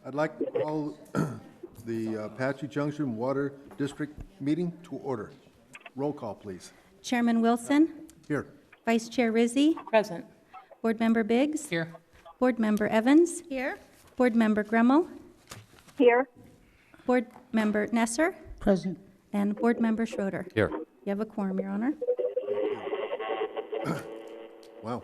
I'd like to call the Apache Junction Water District meeting to order. Roll call, please. Chairman Wilson, Here. Vice Chair Rizzi, Present. Board Member Biggs, Here. Board Member Evans, Here. Board Member Gremmel, Here. Board Member Nesser, Present. and Board Member Schroeder. Here. You have a quorum, Your Honor. Wow.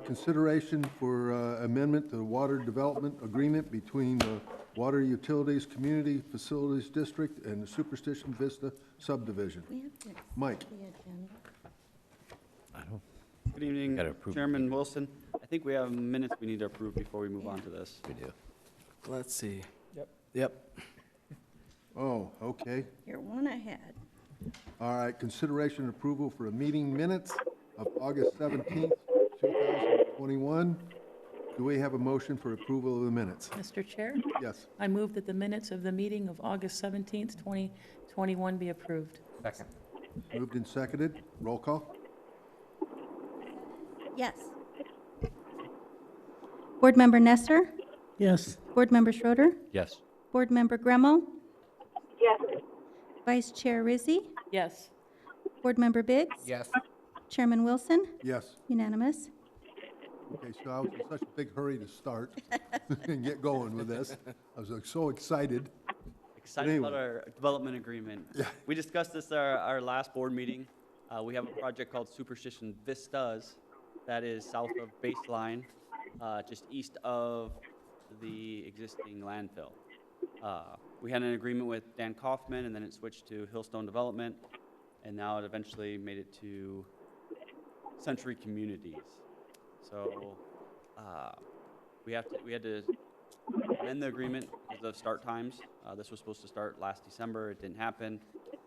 Consideration for amendment to the Water Development Agreement between the Water Utilities Community Facilities District and the Superstition Vista Subdivision. Mike. Gotta Good evening, approve the Chairman Wilson. I think we have minutes we need to approve before we move on to this. We do. Let's see. Yep. Oh, okay. You're one ahead. All right, consideration and approval for a meeting minutes of August 17th, 2021. Do we have a motion for approval of the minutes? Mr. Chair, Yes. I move that the minutes of the meeting of August 17th, 2021 be approved. Second. Moved and seconded. Roll call? Yes. Board Member Nesser, Yes. Board Member Schroeder, Yes. Board Member Gremmel, Yes. Vice Chair Rizzi, Yes. Board Member Biggs, Yes. Chairman Wilson, Yes. unanimous. Okay, so I was in such a big hurry to start and get going with this. I was like, so excited. Excited about Anyway. our development agreement. Yeah. We discussed this our last board meeting. We have a project called Superstition Vistas that is south of Baseline, just east of the existing landfill. We had an agreement with Dan Kaufman, and then it switched to Hillstone Development, and now it eventually made it to Century Communities. So we had to amend the agreement because of start times. This was supposed to start last December. It didn't happen,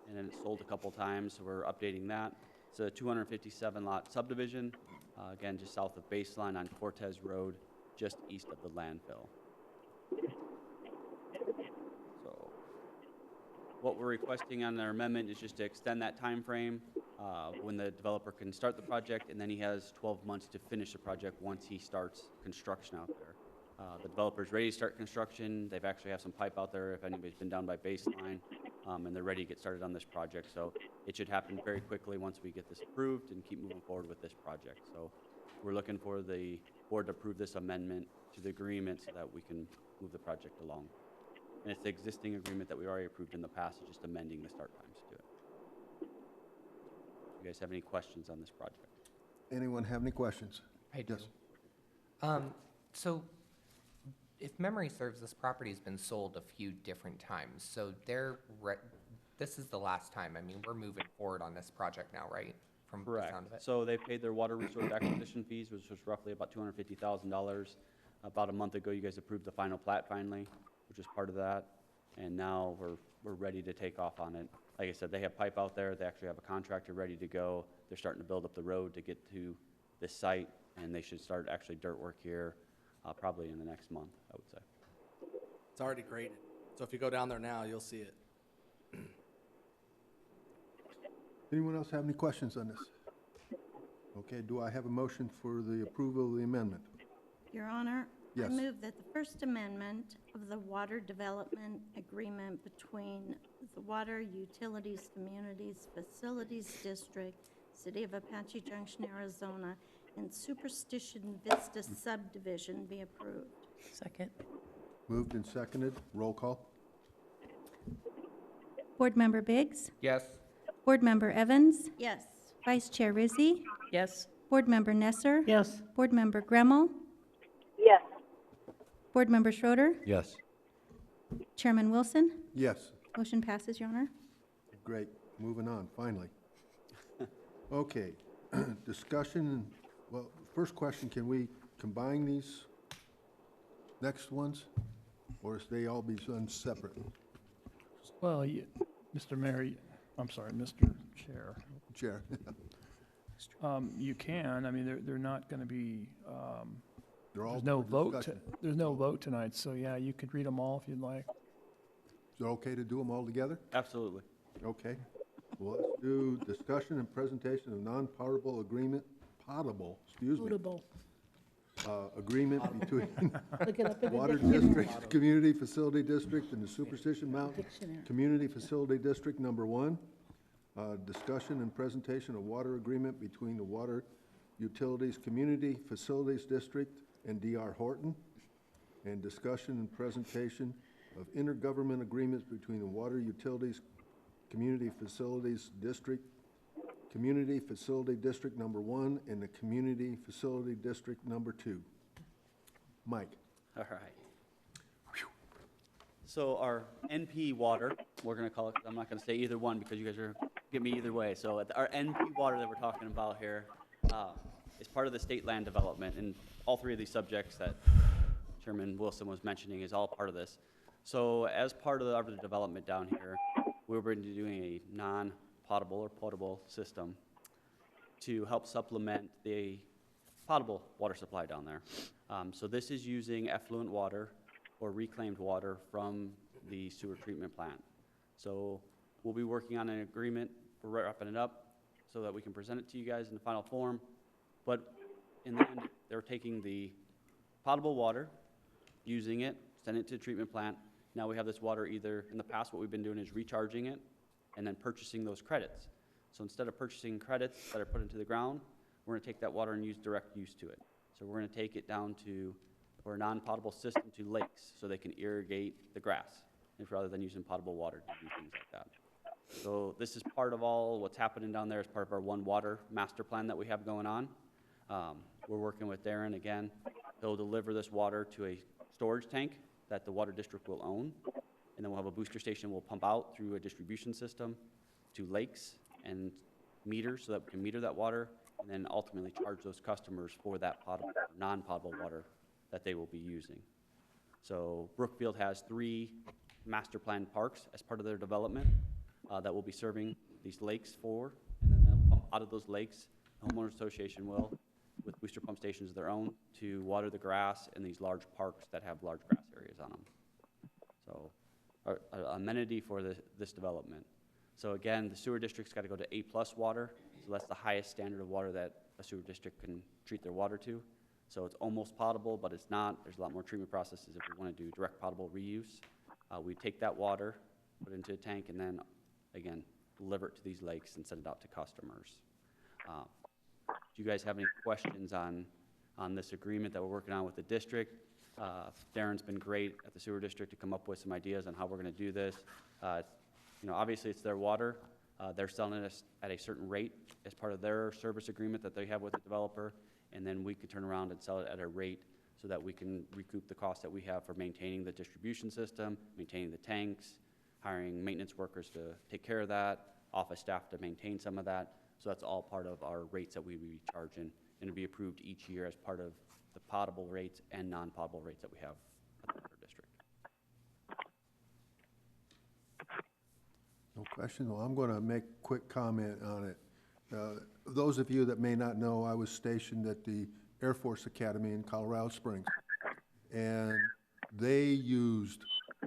and then it sold a couple times, so we're updating that. It's a 257-lot subdivision, again, just south of Baseline on Cortez Road, just east of the landfill. So what we're requesting on our amendment is just to extend that time frame when the developer can start the project, and then he has 12 months to finish the project once he starts construction out there. The developer's ready to start construction. They've actually have some pipe out there if anybody's been down by Baseline, and they're ready to get started on this project. So it should happen very quickly once we get this approved and keep moving forward with this project. So we're looking for the board to approve this amendment to the agreement so that we can move the project along. And it's the existing agreement that we already approved in the past, it's just amending the start times to it. You guys have any questions on this project? Anyone have any questions? I do. Yes. So if memory serves, this property's been sold a few different times, so this is the last time. I mean, we're moving forward on this project now, right? From the Correct. sound of it. So they paid their water resource acquisition fees, which was roughly about $250,000. About a month ago, you guys approved the final plat finally, which is part of that. And now we're ready to take off on it. Like I said, they have pipe out there. They actually have a contractor ready to go. They're starting to build up the road to get to this site, and they should start actually dirt work here probably in the next month, I would say. It's already graded. So if you go down there now, you'll see it. Anyone else have any questions on this? Okay, do I have a motion for the approval of the amendment? Your Honor, I Yes. move that the First Amendment of the Water Development Agreement between the Water Utilities Communities Facilities District, City of Apache Junction, Arizona, and Superstition Vista Subdivision be approved. Second. Moved and seconded. Roll call? Board Member Biggs, Yes. Board Member Evans, Yes. Vice Chair Rizzi, Yes. Board Member Nesser, Yes. Board Member Gremmel, Yes. Board Member Schroeder, Yes. Chairman Wilson, Yes. motion passes, Your Honor. Great. Moving on, finally. Okay, discussion, well, first question, can we combine these next ones? Or is they all be done separate? Well, Mr. Mayor, I'm sorry, Mr. Chair, Chair? you can, I mean, they're not going to be, They're all there's no for vote, discussion. there's no vote tonight, so yeah, you could read them all if you'd like. Is it okay to do them all together? Absolutely. Okay. Well, let's do discussion and presentation of non-potable agreement, potable agreement between Look it up in the Water dictionary. District, Community Facility District, and the Superstition Mountain Community Facility District Number 1. Discussion and presentation of water agreement between the Water Utilities Community Facilities District and DR Horton. And discussion and presentation of intergovernment agreements between the Water Utilities Community Facilities District, Community Facility District Number 1, and the Community Facility District Number 2. Mike? All right. So our NP water, we're going to call it, I'm not going to say either one because you guys are get me either way. So our NP water that we're talking about here is part of the state land development, and all three of these subjects that Chairman Wilson was mentioning is all part of this. So as part of our development down here, we're going to be doing a non-potable or potable system to help supplement the potable water supply down there. So this is using effluent water or reclaimed water from the sewer treatment plant. So we'll be working on an agreement for wrapping it up so that we can present it to you guys in the final form. But in the end, they're taking the potable water, using it, sending it to the treatment plant. Now we have this water either, in the past, what we've been doing is recharging it and then purchasing those credits. So instead of purchasing credits that are put into the ground, we're going to take that water and use direct use to it. So we're going to take it down to, or a non-potable system, to lakes so they can irrigate the grass, rather than using potable water to do things like that. So this is part of all what's happening down there as part of our One Water master plan that we have going on. We're working with Darren again. He'll deliver this water to a storage tank that the water district will own, and then we'll have a booster station we'll pump out through a distribution system to lakes and meters so that we can meter that water, and then ultimately charge those customers for that potable, non-potable water that they will be using. So Brookfield has 3 master plan parks as part of their development that will be serving these lakes for, and then they'll pump out of those lakes. The homeowners association will, with booster pump stations of their own, to water the grass in these large parks that have large grass areas on them. So our amenity for this development. So again, the sewer district's got to go to A+ water, so that's the highest standard of water that a sewer district can treat their water to. So it's almost potable, but it's not. There's a lot more treatment processes if we want to do direct potable reuse. We take that water, put it into a tank, and then, again, deliver it to these lakes and send it out to customers. Do you guys have any questions on this agreement that we're working on with the district? Darren's been great at the sewer district to come up with some ideas on how we're going to do this. Obviously it's their water. They're selling us at a certain rate as part of their service agreement that they have with the developer, and then we could turn around and sell it at a rate so that we can recoup the cost that we have for maintaining the distribution system, maintaining the tanks, hiring maintenance workers to take care of that, office staff to maintain some of that. So that's all part of our rates that we will be charging, and it'll be approved each year as part of the potable rates and non-potable rates that we have at the water district. No question? Well, I'm going to make a quick comment on it. Those of you that may not know, I was stationed at the Air Force Academy in Colorado Springs, and they used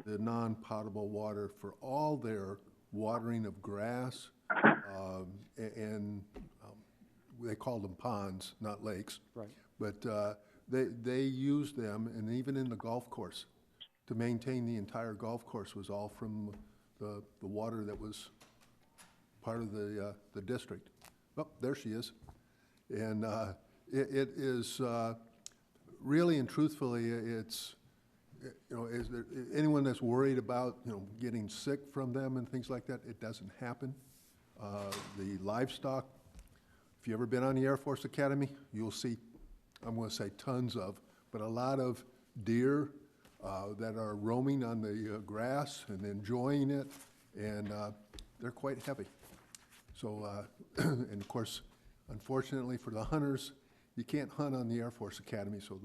the non-potable water for all their watering of grass, and they called them ponds, not lakes. Right. But they used them, and even in the golf course, to maintain the entire golf course was all from the water that was part of the district. Oh, there she is. And it is really and truthfully, it's, is there anyone that's worried about, getting sick from them and things like that? It doesn't happen. The livestock, if you've ever been on the Air Force Academy, you'll see, I'm going to say tons of, but a lot of deer that are roaming on the grass and enjoying it, and they're quite heavy. So, and of course, unfortunately for the hunters, you can't hunt on the Air Force Academy, so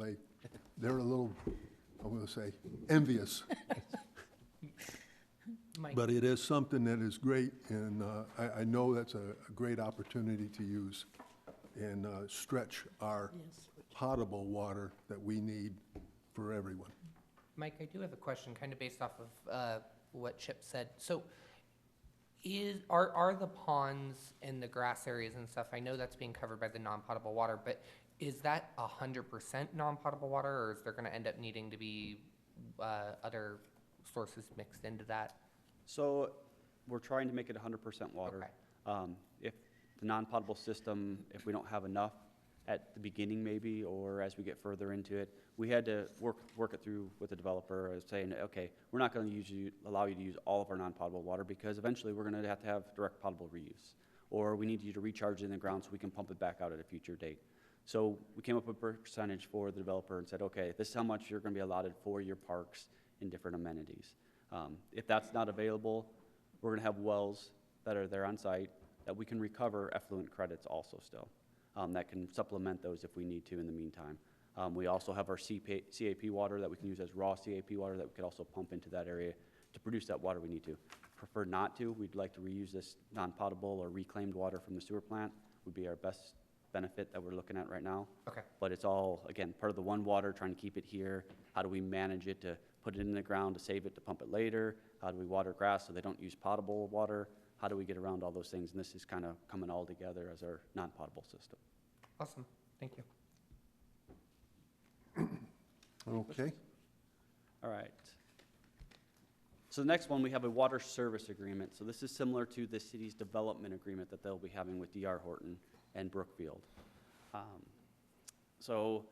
they're a little, I'm going to say, envious. But it is something that is great, and I know that's a great opportunity to use and stretch our potable water that we need for everyone. Mike, I do have a question kind of based off of what Chip said. So are the ponds and the grass areas and stuff, I know that's being covered by the non-potable water, but Is that 100% non-potable water, or is there gonna end up needing to be, other sources mixed into that? So we're trying to make it 100% water. Okay. If the non-potable system, if we don't have enough at the beginning maybe, or as we get further into it, we had to work it through with the developer, saying, okay, we're not going to allow you to use all of our non-potable water because eventually we're going to have direct potable reuse, or we need you to recharge it in the ground so we can pump it back out at a future date. So we came up with a percentage for the developer and said, okay, this is how much you're going to be allotted for your parks and different amenities. If that's not available, we're going to have wells that are there on site that we can recover effluent credits also still. That can supplement those if we need to in the meantime. We also have our CAP water that we can use as raw CAP water that we could also pump into that area to produce that water we need to. Prefer not to. We'd like to reuse this non-potable or reclaimed water from the sewer plant would be our best benefit that we're looking at right now. Okay. But it's all, again, part of the one water, trying to keep it here. How do we manage it to put it in the ground to save it to pump it later? How do we water grass so they don't use potable water? How do we get around all those things? And this is kind of coming all together as our non-potable system. Awesome. Thank you. Okay. All right. So the next one, we have a water service agreement. So this is similar to the city's development agreement that they'll be having with DR Horton and Brookfield. So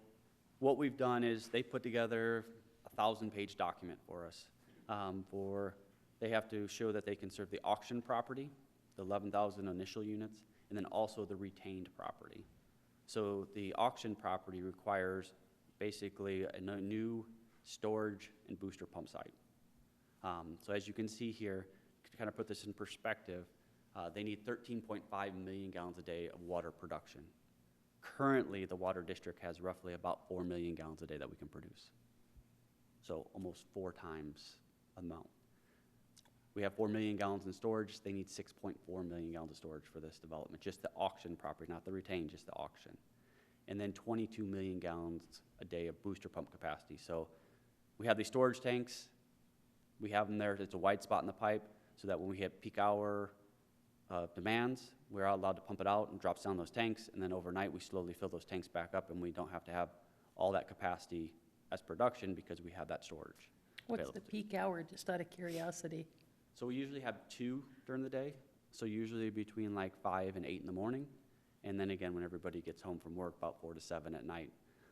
what we've done is they put together a 1,000-page document for us. They have to show that they can serve the auction property, the 11,000 initial units, and then also the retained property. So the auction property requires basically a new storage and booster pump site. So as you can see here, to kind of put this in perspective, they need 13.5 million gallons a day of water production. Currently, the water district has roughly about 4 million gallons a day that we can produce. So almost 4 times amount. We have 4 million gallons in storage. They need 6.4 million gallons of storage for this development, just the auction property, not the retained, just the auction. And then 22 million gallons a day of booster pump capacity. So we have these storage tanks. We have them there. It's a wide spot in the pipe so that when we hit peak hour demands, we're allowed to pump it out and drops down those tanks. And then overnight, we slowly fill those tanks back up, and we don't have to have all that capacity as production because we have that storage. What's the peak hour, just out of curiosity? So we usually have 2 during the day. So usually between like 5 and 8 in the morning. And then again, when everybody gets home from work, about 4 to 7 at night,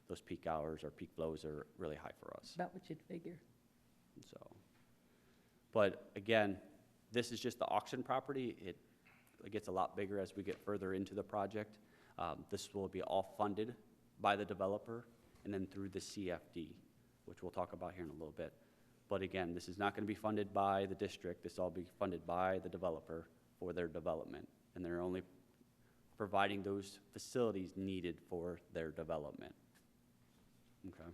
those peak hours or peak flows are really high for us. About what you'd figure. So, but again, this is just the auction property. It gets a lot bigger as we get further into the project. This will be all funded by the developer and then through the CFD, which we'll talk about here in a little bit. But again, this is not going to be funded by the district. This will all be funded by the developer for their development. And they're only providing those facilities needed for their development. Okay.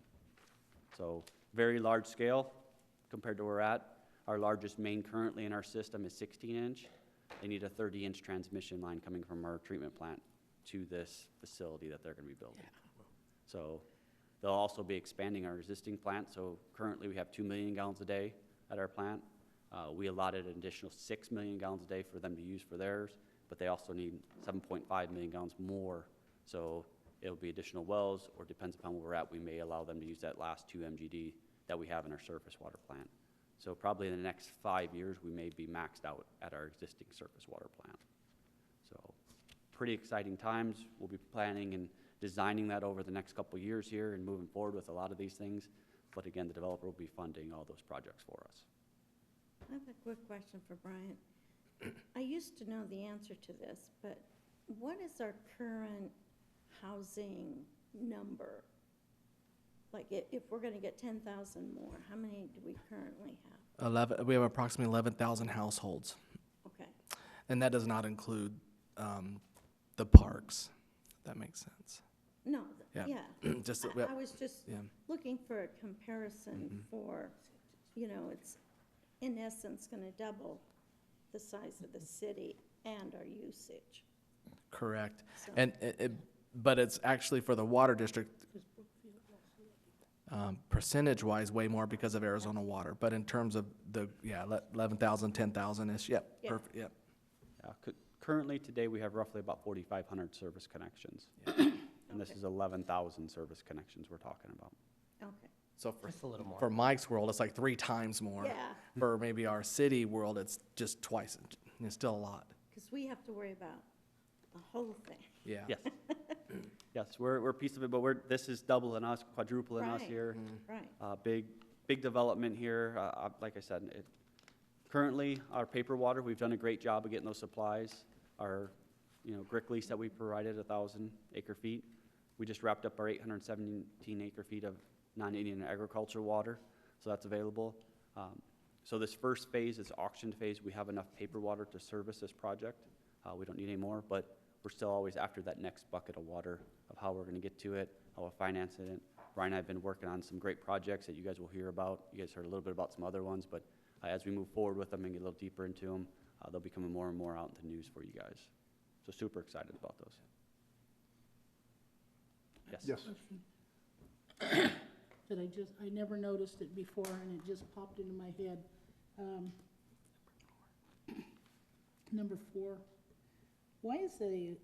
So very large scale compared to where we're at. Our largest main currently in our system is 16-inch. They need a 30-inch transmission line coming from our treatment plant to this facility that they're going to be building. So they'll also be expanding our existing plant. So currently we have 2 million gallons a day at our plant. We allotted an additional 6 million gallons a day for them to use for theirs, but they also need 7.5 million gallons more. So it'll be additional wells, or depends upon where we're at, we may allow them to use that last 2 MGD that we have in our surface water plant. So probably in the next 5 years, we may be maxed out at our existing surface water plant. So pretty exciting times. We'll be planning and designing that over the next couple of years here and moving forward with a lot of these things. But again, the developer will be funding all those projects for us. I have a quick question for Brian. I used to know the answer to this, but what is our current housing number? Like, if we're going to get 10,000 more, how many do we currently have? We have approximately 11,000 households, Okay. and that does not include the parks. If that makes sense. No, Yeah. yeah. Just I was just yeah. looking for a comparison for, it's in essence going to double the size of the city and our usage. Correct. So- And but it's actually for the water district, percentage-wise, way more because of Arizona Water. But in terms of 11,000, 10,000-ish, yep, Yeah. perfect, yep. Currently today, we have roughly about 4,500 service connections. And this is 11,000 service connections we're talking about. Okay. So Just a little more. for Mike's world, it's like 3 times more. Yeah, For maybe our city world, it's just twice. It's still a lot. because we have to worry about the whole thing. Yeah. Yes. Yes, we're a piece of it, but this is doubling us, quadrupling us Right. here. Right. Big development here. Like I said, currently, our paper water, we've done a great job of getting those supplies. Our, GRIC lease that we provided, 1,000 acre feet. We just wrapped up our 817 acre feet of non-Indian agriculture water, so that's available. So this first phase is auction phase. We have enough paper water to service this project. We don't need any more, but we're still always after that next bucket of water of how we're gonna get to it, how we'll finance it. Brian and I have been working on some great projects that you guys will hear about. You guys heard a little bit about some other ones, but as we move forward with them and get a little deeper into them, they'll be coming more and more out into the news for you guys. So super excited about those. Yes? Yes. That I never noticed it before, and it just popped into my head. Number 4, why is the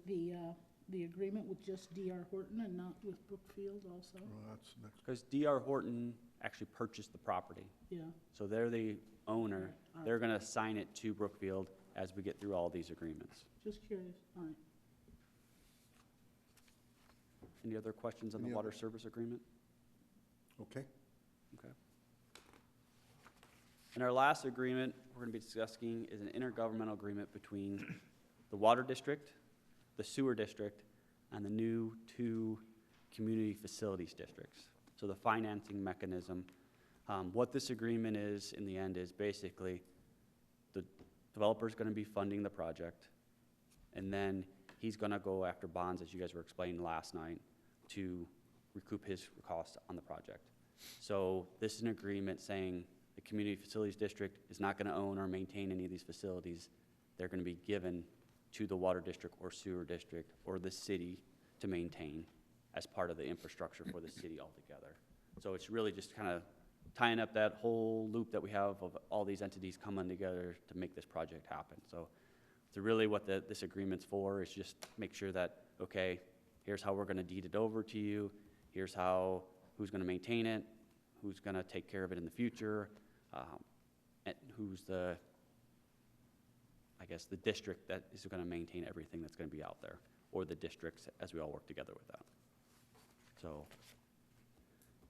agreement with just D.R. Horton and not with Brookfield also? Well, that's next. Because D.R. Horton actually purchased the property. Yeah, So they're the owner. Okay, all They're gonna assign it to Brookfield as we get through all these agreements. just curious, all right. Any other questions on the Any water other- service agreement? Okay. Okay. And our last agreement we're gonna be discussing is an intergovernmental agreement between the water district, the sewer district, and the new 2 community facilities districts. So the financing mechanism. What this agreement is, in the end, is basically the developer's gonna be funding the project, and then he's gonna go after bonds, as you guys were explaining last night, to recoup his costs on the project. So this is an agreement saying the community facilities district is not gonna own or maintain any of these facilities. They're gonna be given to the water district or sewer district or the city to maintain as part of the infrastructure for the city altogether. So it's really just kind of tying up that whole loop that we have of all these entities coming together to make this project happen. So really what this agreement's for is just make sure that, okay, here's how we're gonna deed it over to you, here's who's gonna maintain it, who's gonna take care of it in the future, and who's the district that is gonna maintain everything that's gonna be out there, or the districts as we all work together with that. So,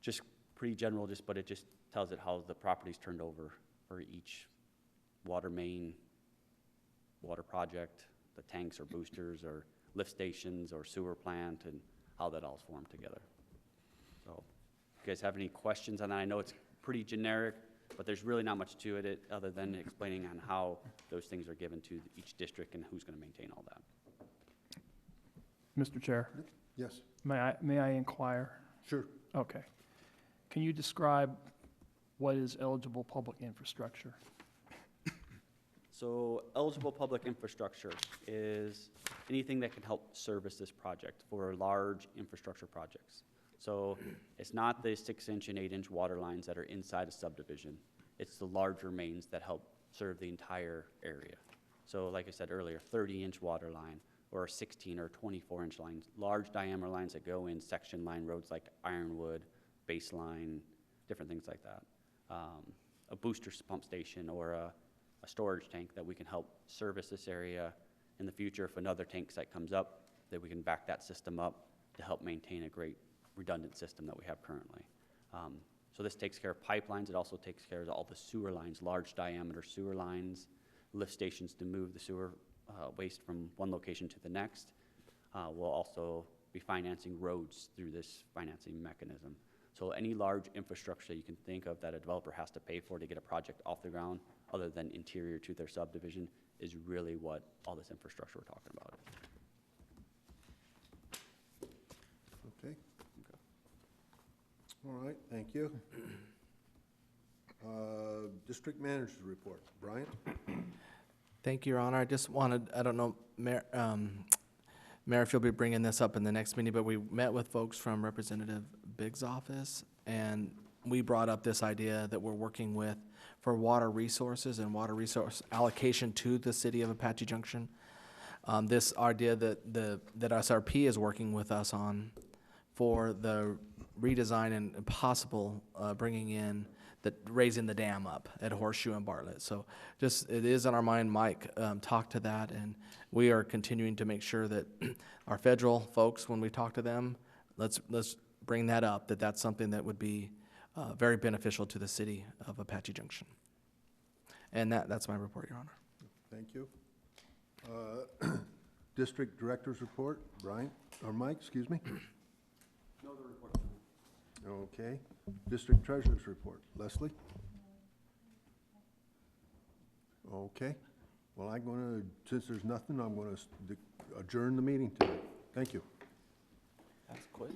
just pretty general, but it just tells it how the property's turned over for each water main, water project, the tanks or boosters or lift stations or sewer plant, and how that all's formed together. So, if you guys have any questions on that? I know it's pretty generic, but there's really not much to it other than explaining on how those things are given to each district and who's gonna maintain all that. Mr. Chair, Yes, may I inquire? sure. Okay. Can you describe what is eligible public infrastructure? So eligible public infrastructure is anything that can help service this project for large infrastructure projects. So it's not the 6-inch and 8-inch water lines that are inside a subdivision. It's the larger mains that help serve the entire area. So like I said earlier, 30-inch water line or a 16 or 24-inch lines, large diameter lines that go in section line roads like Ironwood, Baseline, different things like that. A booster pump station or a storage tank that we can help service this area in the future. If another tank site comes up, that we can back that system up to help maintain a great redundant system that we have currently. So this takes care of pipelines. It also takes care of all the sewer lines, large diameter sewer lines, lift stations to move the sewer waste from one location to the next. We'll also be financing roads through this financing mechanism. So any large infrastructure you can think of that a developer has to pay for to get a project off the ground, other than interior to their subdivision, is really what all this infrastructure we're talking about is. Okay. All right, thank you. District Manager's Report. Brian? Thank you, Your Honor. I just wanted, I don't know, Mayor, if you'll be bringing this up in the next meeting, but we met with folks from Representative Biggs' office, and we brought up this idea that we're working with for water resources and water resource allocation to the city of Apache Junction. This idea that SRP is working with us on for the redesign and possible bringing in, raising the dam up at Horseshoe and Bartlett. So just, it is on our mind. Mike talked to that, and we are continuing to make sure that our federal folks, when we talk to them, let's bring that up, that's something that would be very beneficial to the city of Apache Junction. And that's my report, Your Honor. Thank you. District Director's Report, Brian, or Mike, excuse me? No other report. Okay. District Treasurer's Report, Leslie? Okay. Well, since there's nothing, I'm gonna adjourn the meeting tonight. Thank you. That's quick.